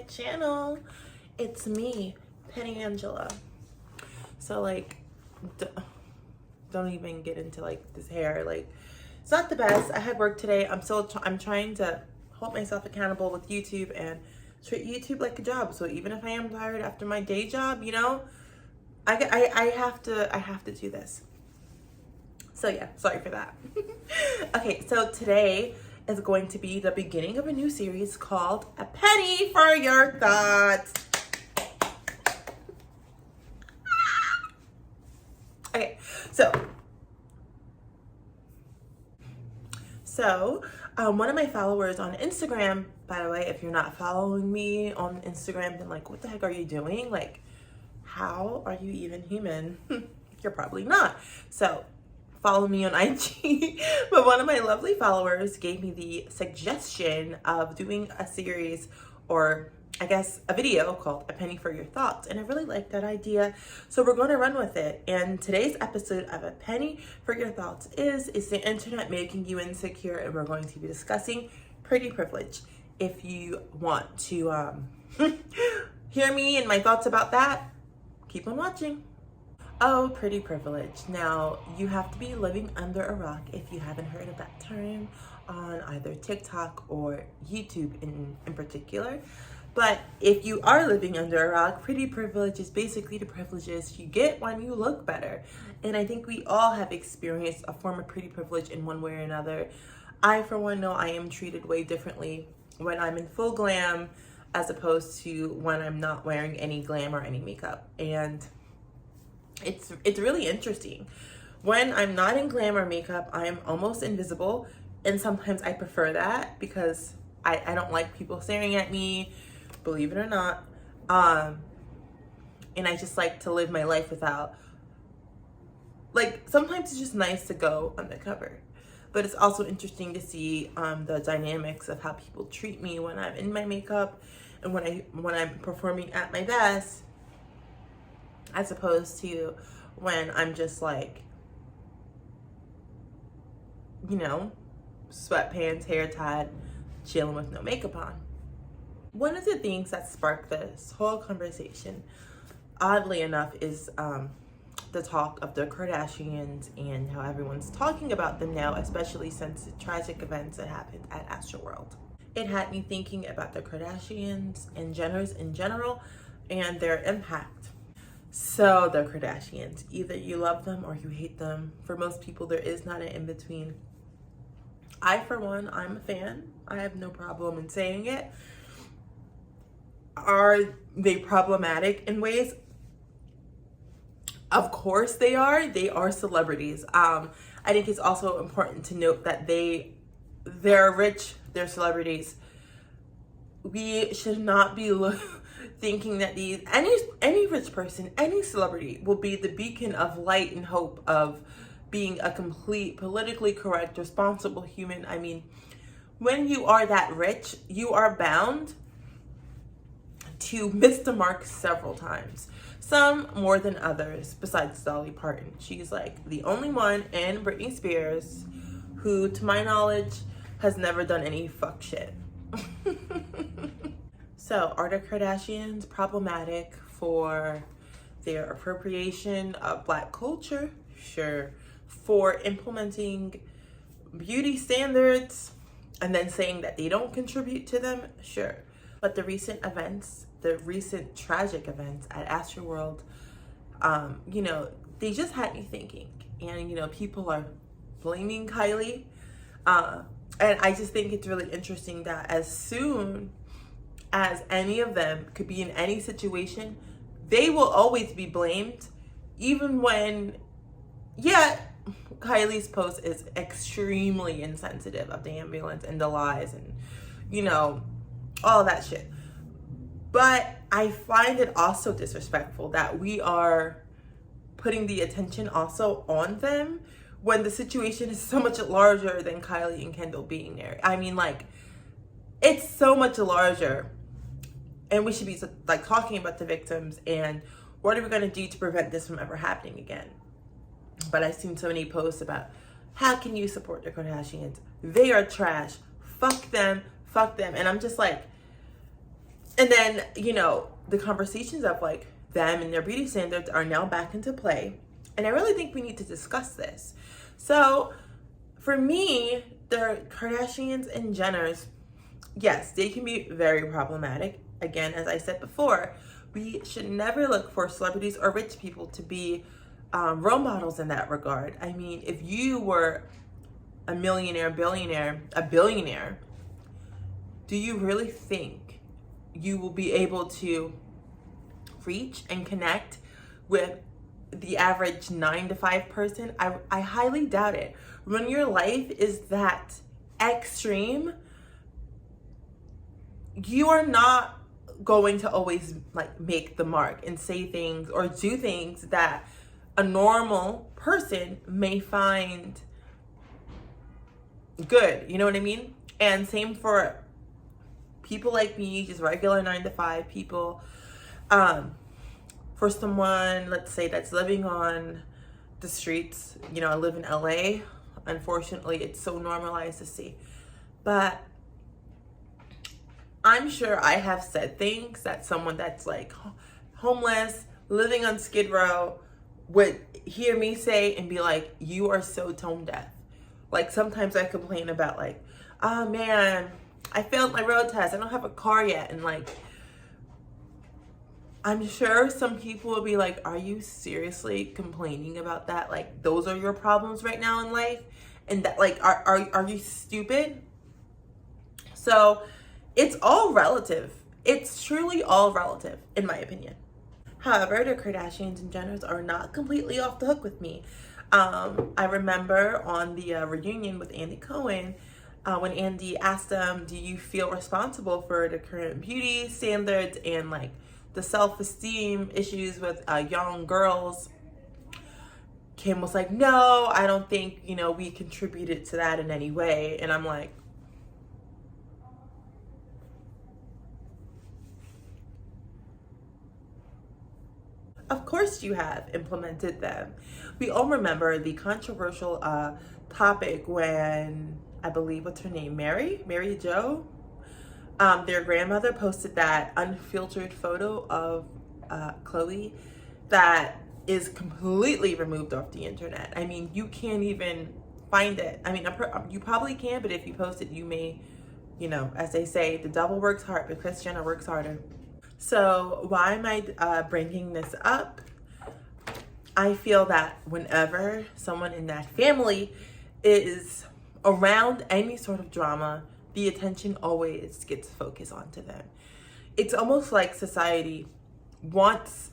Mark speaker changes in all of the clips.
Speaker 1: channel. It's me, Penny Angela. So like, don't even get into like this hair. Like, it's not the best. I had work today. I'm trying to hold myself accountable with YouTube and treat YouTube like a job. So even if I am tired after my day job, you know, I have to do this. So yeah, sorry for that. Okay, so today is going to be the beginning of a new series called A Penny for Your Thoughts. Okay, so one of my followers on Instagram, by the way, if you're not following me on Instagram, then like, what the heck are you doing? Like, how are you even human? You're probably not. So follow me on IG. But one of my lovely followers gave me the suggestion of doing a series, or I guess a video called A Penny for Your Thoughts. And I really like that idea. So we're going to run with it. And today's episode of A Penny for Your Thoughts is the internet making you insecure? And we're going to be discussing pretty privilege. If you want to hear me and my thoughts about that, keep on watching. Oh, pretty privilege. Now, you have to be living under a rock if you haven't heard of that term on either TikTok or YouTube in particular. But if you are living under a rock, pretty privilege is basically the privileges you get when you look better. And I think we all have experienced a form of pretty privilege in one way or another. I, for one, know I am treated way differently when I'm in full glam as opposed to when I'm not wearing any glam or any makeup. And it's really interesting. When I'm not in glam or makeup, I'm almost invisible. And sometimes I prefer that because I don't like people staring at me, believe it or not. And I just like to live my life without, like, sometimes it's just nice to go undercover. But it's also interesting to see the dynamics of how people treat me when I'm in my makeup and when I'm performing at my best, as opposed to when I'm just like, you know, sweatpants, hair tied, chilling with no makeup on. One of the things that sparked this whole conversation, oddly enough, is the talk of the Kardashians and how everyone's talking about them now, especially since the tragic events that happened at Astroworld. It had me thinking about the Kardashians and Jenners in general and their impact. So the Kardashians, either you love them or you hate them. For most people, there is not an in-between. I, for one, I'm a fan. I have no problem in saying it. Are they problematic in ways? Of course they are. They are celebrities. I think it's also important to note that they're rich, they're celebrities. We should not be thinking that any rich person, any celebrity will be the beacon of light and hope of being a complete, politically correct, responsible human. I mean, when you are that rich, you are bound to miss the mark several times. Some more than others, besides Dolly Parton. She's like the only one, and Britney Spears, who, to my knowledge, has never done any fuck shit. So, are the Kardashians problematic for their appropriation of Black culture? Sure. For implementing beauty standards and then saying that they don't contribute to them? Sure. But the recent events, the recent tragic events at Astroworld, you know, they just had me thinking. And, you know, people are blaming Kylie. And I just think it's really interesting that as soon as any of them could be in any situation, they will always be blamed, even when, yeah, Kylie's post is extremely insensitive of the ambulance and the lies and, you know, all that shit. But I find it also disrespectful that we are putting the attention also on them when the situation is so much larger than Kylie and Kendall being there. I mean, like, it's so much larger. And we should be like talking about the victims and what are we going to do to prevent this from ever happening again. But I've seen so many posts about how can you support the Kardashians? They are trash. Fuck them. Fuck them. And I'm just like, And then, you know, the conversations of like them and their beauty standards are now back into play. And I really think we need to discuss this. So for me, the Kardashians and Jenners, yes, they can be very problematic. Again, as I said before, we should never look for celebrities or rich people to be role models in that regard. I mean, if you were a millionaire, a billionaire, do you really think you will be able to reach and connect with the average 9-to-5 person? I highly doubt it. When your life is that extreme, you are not going to always like make the mark and say things or do things that a normal person may find good. You know what I mean? And same for people like me, just regular 9-to-5 people. For someone, let's say, that's living on the streets, you know, I live in LA. Unfortunately, it's so normalized to see. But I'm sure I have said things that someone that's like homeless, living on Skid Row would hear me say and be like, you are so tone deaf. Like sometimes I complain about like, oh man, I failed my road test. I don't have a car yet. And like, I'm sure some people will be like, are you seriously complaining about that? Like those are your problems right now in life? And that like, are you stupid? So it's all relative. It's truly all relative, in my opinion. However, the Kardashians and Jenners are not completely off the hook with me. I remember on the reunion with Andy Cohen, when Andy asked them, do you feel responsible for the current beauty standards and like the self-esteem issues with young girls? Kim was like, no, I don't think, you know, we contributed to that in any way. And I'm like, of course you have implemented them. We all remember the controversial topic when, I believe, what's her name? Mary Jo? Their grandmother posted that unfiltered photo of Khloe that is completely removed off the internet. I mean, you can't even find it. I mean, you probably can, but if you post it, you may, you know, as they say, the devil works hard, but Kris Jenner works harder. So why am I bringing this up? I feel that whenever someone in that family is around any sort of drama, the attention always gets focused onto them. It's almost like society wants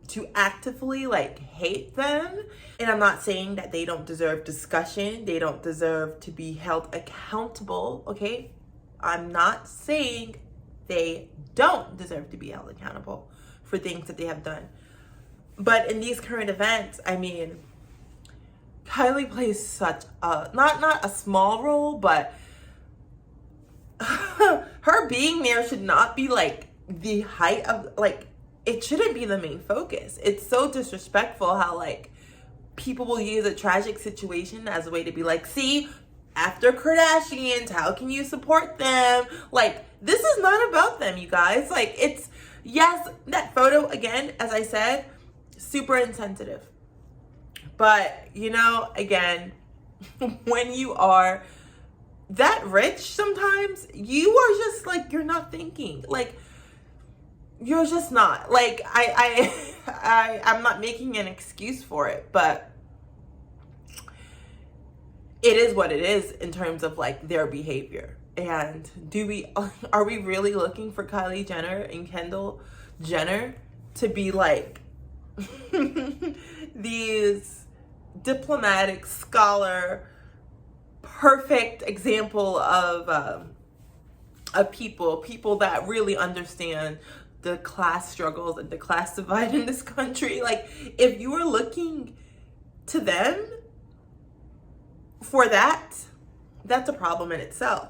Speaker 1: to actively like hate them. And I'm not saying that they don't deserve discussion. They don't deserve to be held accountable, okay? I'm not saying they don't deserve to be held accountable for things that they have done. But in these current events, I mean, Kylie plays such a, not a small role, but her being there should not be like the height of, like, it shouldn't be the main focus. It's so disrespectful how like people will use a tragic situation as a way to be like, see, after Kardashians, how can you support them? Like, this is not about them, you guys. Like, it's, yes, that photo, again, as I said, super insensitive. But, you know, again, when you are that rich, sometimes you are just like, you're not thinking. Like, you're just not. Like, I'm not making an excuse for it, but it is what it is in terms of like their behavior. And are we really looking for Kylie Jenner and Kendall Jenner to be like these diplomatic, scholar, perfect example of people that really understand the class struggles and the class divide in this country? Like, if you are looking to them for that, that's a problem in itself.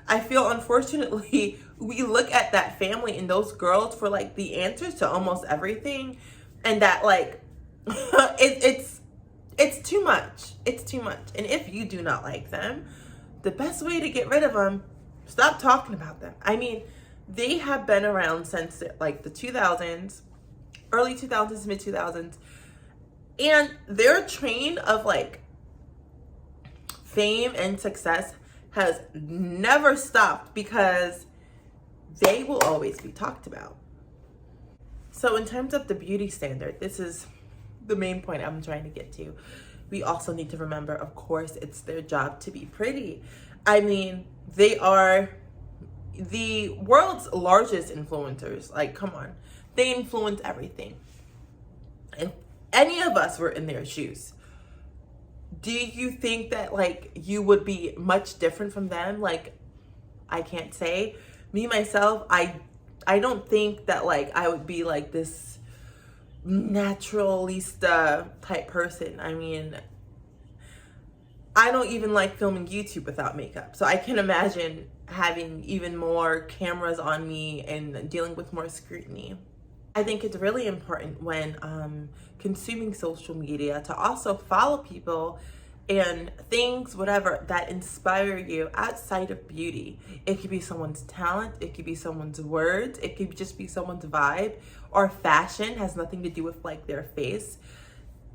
Speaker 1: I feel, unfortunately, we look at that family and those girls for like the answers to almost everything, and that like it's too much. It's too much. And if you do not like them, the best way to get rid of them, stop talking about them. I mean, they have been around since like the 2000s, early 2000s, mid 2000s. And their train of like fame and success has never stopped because they will always be talked about. So in terms of the beauty standard, this is the main point I'm trying to get to. We also need to remember, of course, it's their job to be pretty. I mean, they are the world's largest influencers. Like, come on. They influence everything. If any of us were in their shoes, do you think that like you would be much different from them? Like, I can't say. Me, myself, I don't think that like I would be like this naturalista type person. I mean, I don't even like filming YouTube without makeup. So I can imagine having even more cameras on me and dealing with more scrutiny. I think it's really important when consuming social media to also follow people and things, whatever, that inspire you outside of beauty. It could be someone's talent, it could be someone's words, it could just be someone's vibe, or fashion has nothing to do with like their face,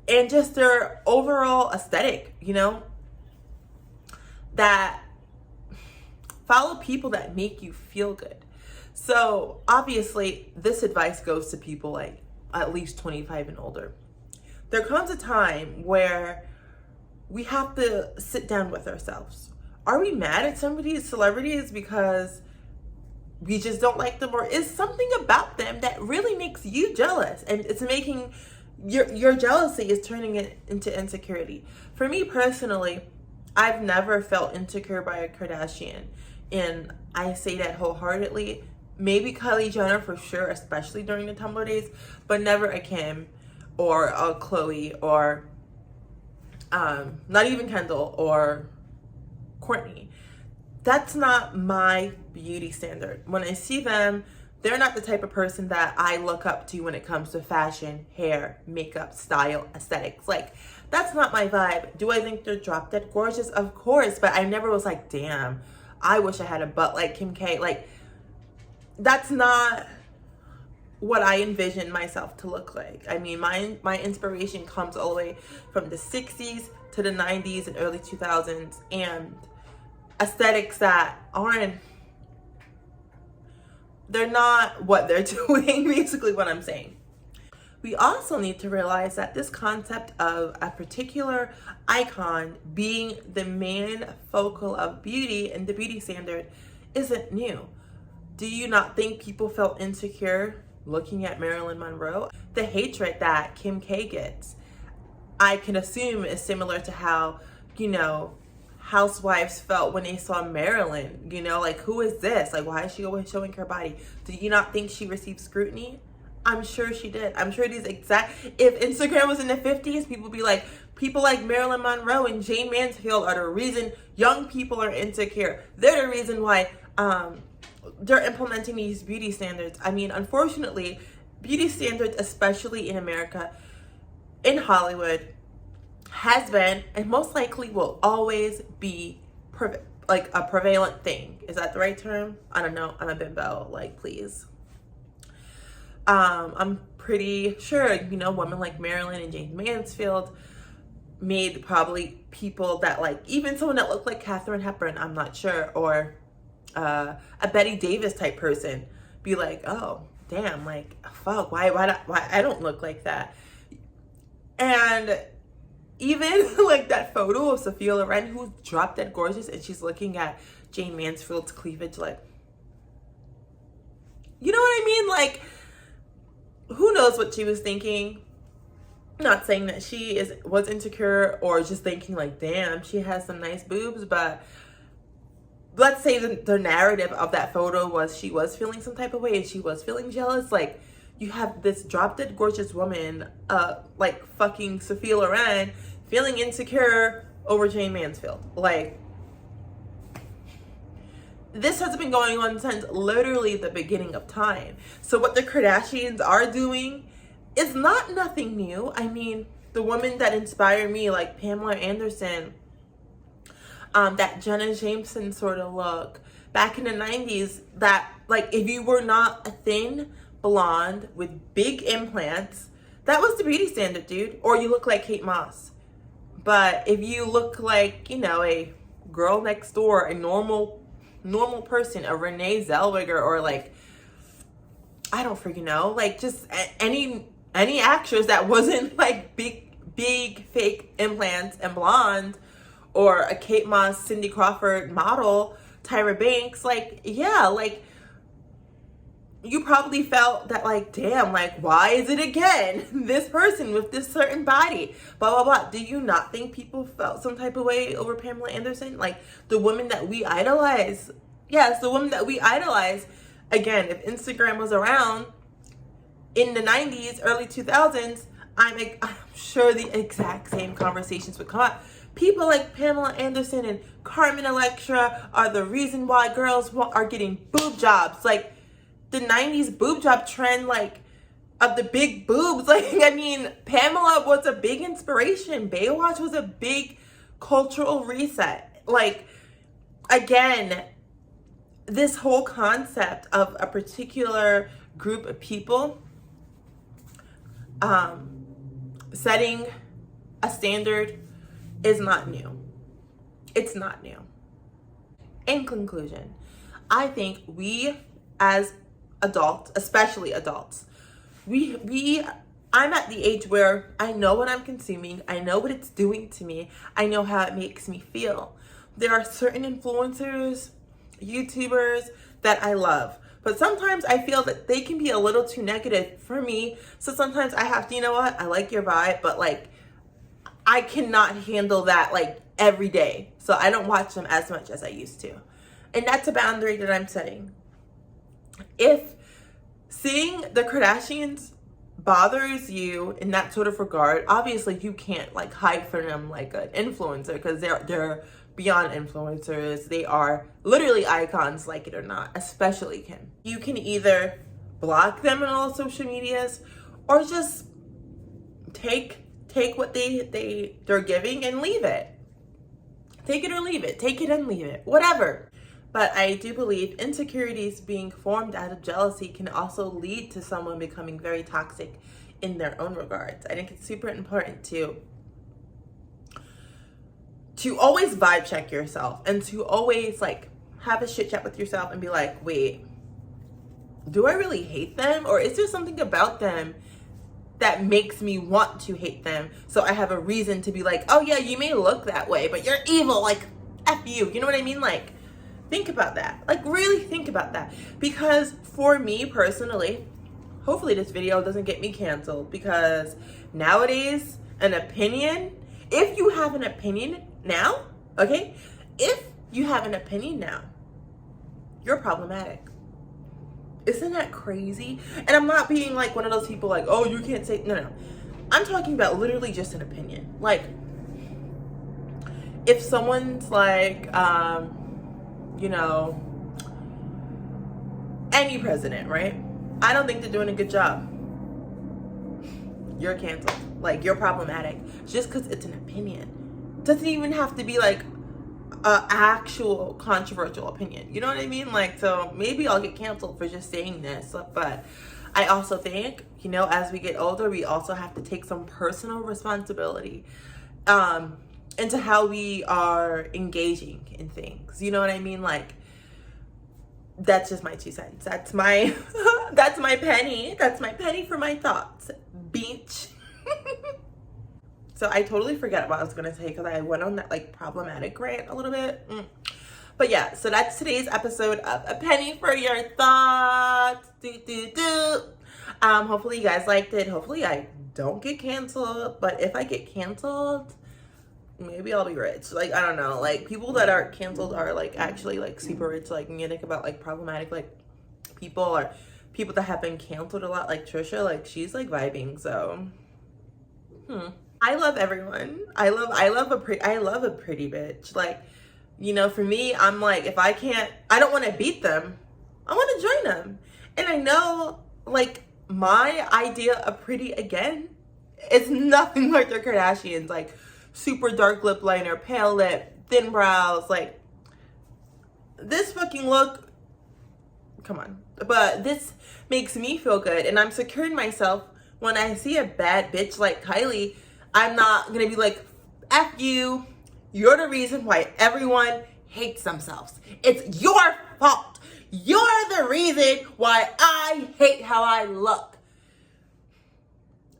Speaker 1: and just their overall aesthetic, you know? That follow people that make you feel good. So obviously this advice goes to people like at least 25 and older. There comes a time where we have to sit down with ourselves. Are we mad at some of these celebrities because we just don't like them, or is something about them that really makes you jealous and it's making your jealousy is turning it into insecurity? For me personally, I've never felt insecure by a Kardashian, and I say that wholeheartedly. Maybe Kylie Jenner for sure, especially during the Tumblr days, but never a Kim or a Chloe or not even Kendall or Courtney. That's not my beauty standard. When I see them, they're not the type of person that I look up to when it comes to fashion, hair, makeup, style, aesthetics. Like, that's not my vibe. Do I think they're drop dead gorgeous? Of course, but I never was like, damn, I wish I had a butt like Kim K. Like, that's not what I envision myself to look like. I mean, my inspiration comes all the way from the 60s to the 90s and early 2000s, and aesthetics that they're not what they're doing, basically what I'm saying. We also need to realize that this concept of a particular icon being the main focal of beauty and the beauty standard isn't new. Do you not think people felt insecure looking at Marilyn Monroe? The hatred that Kim K gets, I can assume, is similar to how, you know, housewives felt when they saw Marilyn. You know, like, who is this? Like, why is she always showing her body? Do you not think she received scrutiny? I'm sure she did. I'm sure these if Instagram was in the 50s, people would be like, people like Marilyn Monroe and Jane Mansfield are the reason young people are insecure. They're the reason why they're implementing these beauty standards. I mean, unfortunately, beauty standards, especially in America, in Hollywood, has been and most likely will always be like a prevalent thing. Is that the right term? I don't know. I'm a bimbo. Like, please. I'm pretty sure, you know, women like Marilyn and Jane Mansfield made probably people that like, even someone that looked like Katharine Hepburn, I'm not sure, or a Betty Davis type person be like, oh damn, like, fuck, why I don't look like that. And even like that photo of Sophia Loren, who's drop dead gorgeous, and she's looking at Jane Mansfield's cleavage, like, you know what I mean? Like, who knows what she was thinking? Not saying that she was insecure or just thinking like, damn, she has some nice boobs, but let's say the narrative of that photo was she was feeling some type of way and she was feeling jealous. Like, you have this drop dead gorgeous woman, like fucking Sophia Loren, feeling insecure over Jane Mansfield. Like, this has been going on since literally the beginning of time. So what the Kardashians are doing is not nothing new. I mean, the women that inspire me, like Pamela Anderson, that Jenna Jameson sort of look, back in the 90s that, like, if you were not a thin blonde with big implants, that was the beauty standard, dude. Or you look like Kate Moss. But if you look like, you know, a girl next door, a normal person, a Renee Zellweger, or like, I don't freaking know, like just any actress that wasn't like big fake implants and blonde, or a Kate Moss, Cindy Crawford model, Tyra Banks, like, yeah, like, you probably felt that, like, damn, like, why is it again this person with this certain body, blah blah blah. Do you not think people felt some type of way over Pamela Anderson? Like, the women that we idolize, yes, the women that we idolize. Again, if Instagram was around in the 90s, early 2000s, I'm sure the exact same conversations would come up. People like Pamela Anderson and Carmen Electra are the reason why girls are getting boob jobs. Like, the 90s boob job trend, like, of the big boobs. Like, I mean, Pamela was a big inspiration. Baywatch was a big cultural reset. Like, again, this whole concept of a particular group of people setting a standard is not new. It's not new. In conclusion, I think we as adults, especially adults, I'm at the age where I know what I'm consuming. I know what it's doing to me. I know how it makes me feel. There are certain influencers, YouTubers that I love, but sometimes I feel that they can be a little too negative for me. So sometimes I have to, you know what? I like your vibe, but like, I cannot handle that like every day. So I don't watch them as much as I used to. And that's a boundary that I'm setting. If seeing the Kardashians bothers you in that sort of regard, obviously you can't like hide from them like an influencer, because they're beyond influencers. They are literally icons, like it or not, especially Kim. You can either block them on all social medias or just take what they're giving and leave it. Take it or leave it. Take it and leave it. Whatever. But I do believe insecurities being formed out of jealousy can also lead to someone becoming very toxic in their own regards. I think it's super important to always vibe check yourself, and to always like have a shit chat with yourself and be like, wait, do I really hate them? Or is there something about them that makes me want to hate them? So I have a reason to be like, oh yeah, you may look that way, but you're evil, like F you. You know what I mean? Like, think about that. Like, really think about that. Because for me personally, hopefully this video doesn't get me canceled, because nowadays, an opinion, if you have an opinion now, okay? If you have an opinion now, you're problematic. Isn't that crazy? And I'm not being like one of those people like, oh, you can't say, no. I'm talking about literally just an opinion. Like, if someone's like, you know, any president, right? I don't think they're doing a good job. You're canceled. Like, you're problematic. Just because it's an opinion. Doesn't even have to be like an actual controversial opinion. You know what I mean? Like, so maybe I'll get canceled for just saying this. But I also think, you know, as we get older, we also have to take some personal responsibility into how we are engaging in things. You know what I mean? Like, that's just my 2 cents. That's my that's my penny. That's my penny for my thoughts. Beach. So I totally forget what I was gonna say, because I went on that like problematic rant a little bit. But yeah, so that's today's episode of A Penny for Your Thoughts. Hopefully you guys liked it. Hopefully I don't get canceled. But if I get canceled, maybe I'll be rich. Like, I don't know. Like, people that are canceled are like actually like super rich. Like, when you think about like problematic like people, or people that have been canceled a lot, like Trisha, like she's like vibing. So I love everyone. I love a pretty bitch. Like, you know, for me, I'm like, if I don't want to beat them, I want to join them. And I know, like, my idea of pretty, again, is nothing like the Kardashians. Like, super dark lip liner, pale lip, thin brows. Like, this fucking look, come on. But this makes me feel good, and I'm secure in myself. When I see a bad bitch like Kylie, I'm not gonna be like, F you, you're the reason why everyone hates themselves. It's your fault. You're the reason why I hate how I look.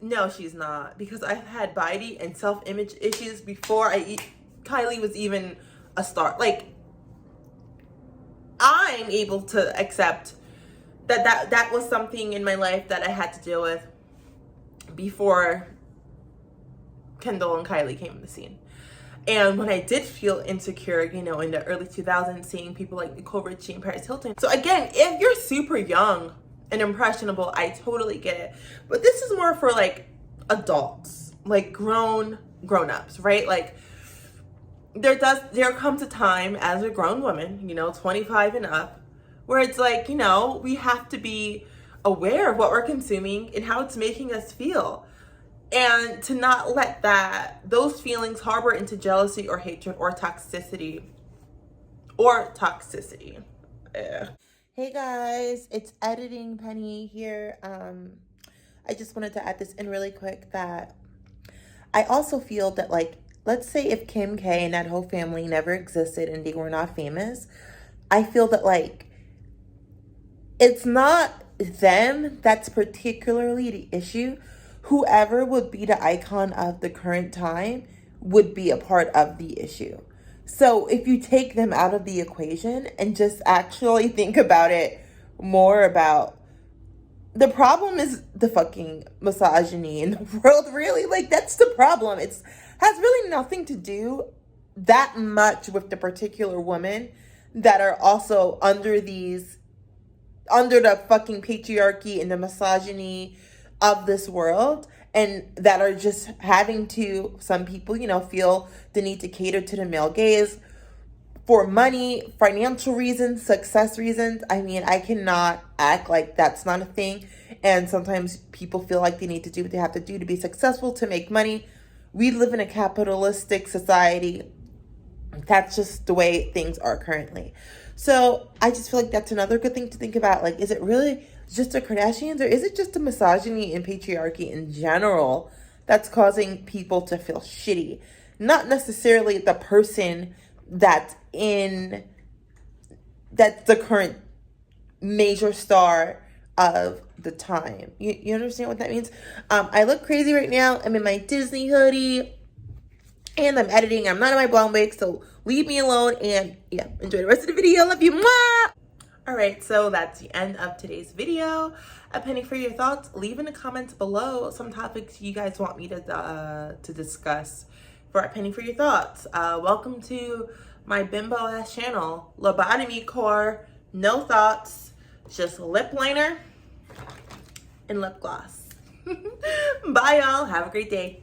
Speaker 1: No, she's not, because I've had body and self-image issues before Kylie was even a star. Like, I'm able to accept that was something in my life that I had to deal with before Kendall and Kylie came on the scene. And when I did feel insecure, you know, in the early 2000s, seeing people like Nicole Richie and Paris Hilton. So again, if you're super young and impressionable, I totally get it. But this is more for like adults, like grown-ups, right? Like there comes a time as a grown woman, you know, 25 and up, where it's like, you know, we have to be aware of what we're consuming and how it's making us feel. And to not let those feelings harbor into jealousy or hatred or toxicity. Ugh. Hey guys, it's Editing Penny here. I just wanted to add this in really quick that I also feel that, like, let's say if Kim K and that whole family never existed and they were not famous, I feel that, like, it's not them that's particularly the issue. Whoever would be the icon of the current time would be a part of the issue. So if you take them out of the equation and just actually think about it more about the problem is the fucking misogyny in the world, really. Like, that's the problem. Has really nothing to do that much with the particular women that are also under the fucking patriarchy and the misogyny of this world, and that are just having to, some people, you know, feel the need to cater to the male gaze for money, financial reasons, success reasons. I mean, I cannot act like that's not a thing. And sometimes people feel like they need to do what they have to do to be successful, to make money. We live in a capitalistic society. That's just the way things are currently. So I just feel like that's another good thing to think about. Like, is it really just the Kardashians, or is it just the misogyny and patriarchy in general that's causing people to feel shitty? Not necessarily the person that's the current major star of the time. You understand what that means? I look crazy right now. I'm in my Disney hoodie and I'm editing. I'm not in my blonde wig, so leave me alone, and yeah, enjoy the rest of the video. Love you. Mwah! All right, so that's the end of today's video. A penny for your thoughts. Leave in the comments below some topics you guys want me to discuss for a penny for your thoughts. Welcome to my Bimbo ass channel. Lobotomy core, no thoughts, just lip liner and lip gloss. Bye y'all. Have a great day.